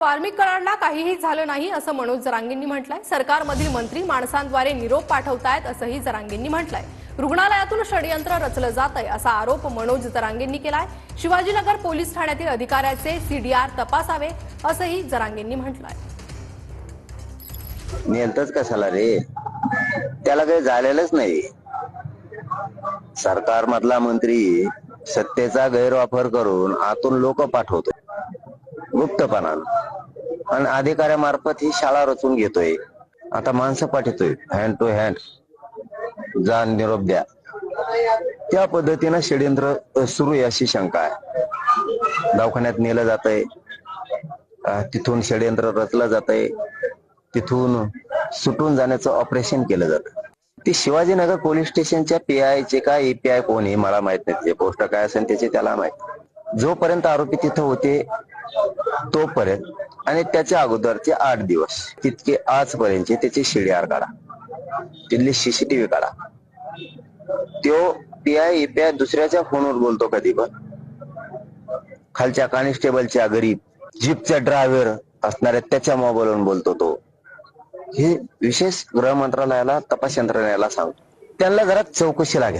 वाल्मिक कराडला काहीही झालं नाही असं मनोज जरांगेंनी म्हटलंय। सरकारमधील मंत्री माणसांद्वारे निरोप पाठवतायत असंही जरांगेंनी म्हटलंय। रुग्णालयातून षडयंत्र रचलं जातंय असा आरोप मनोज जरांगेंनी केलाय। शिवाजीनगर पोलीस ठाण्यातील अधिकाऱ्याचे सीडीआर तपासावे असंही जरांगेंनी म्हटलंय। नियंत्रच कशाला रे, त्याला काही झालेलंच नाही। सरकारमधला मंत्री सत्तेचा गैरवापर करून आतून लोक पाठवतो गुप्तपणानं आणि अधिकाऱ्यामार्फत ही शाळा रचून घेतोय। आता माणसं पाठवतोय हँड टू हँड, जा निरोप द्या, त्या पद्धतीनं षडयंत्र सुरू आहे अशी शंका आहे। दवाखान्यात नेलं जातंय, तिथून षडयंत्र रचलं जातंय, तिथून सुटून जाण्याचं ऑपरेशन केलं जातं। ती शिवाजीनगर पोलीस स्टेशनच्या PI चे का API कोण हे मला माहित नाही, ते पोस्ट काय असेल त्याचे त्याला माहित। जोपर्यंत आरोपी तिथं होते तोपर्यंत आणि त्याच्या अगोदरचे 8 दिवस तितके आजपर्यंतचे त्याचे CDR काढा, तिथले CCTV काढा। तो PI API दुसऱ्याच्या फोनवर बोलतो कधी पण, खालच्या कॉन्स्टेबलच्या घरी जीपचा ड्रायव्हर असणाऱ्या त्याच्या मोबाईलवरून बोलतो तो। हे विशेष गृह मंत्रालयाला, तपास यंत्रणेला सांगतो, त्यांना जरा चौकशी लागेल।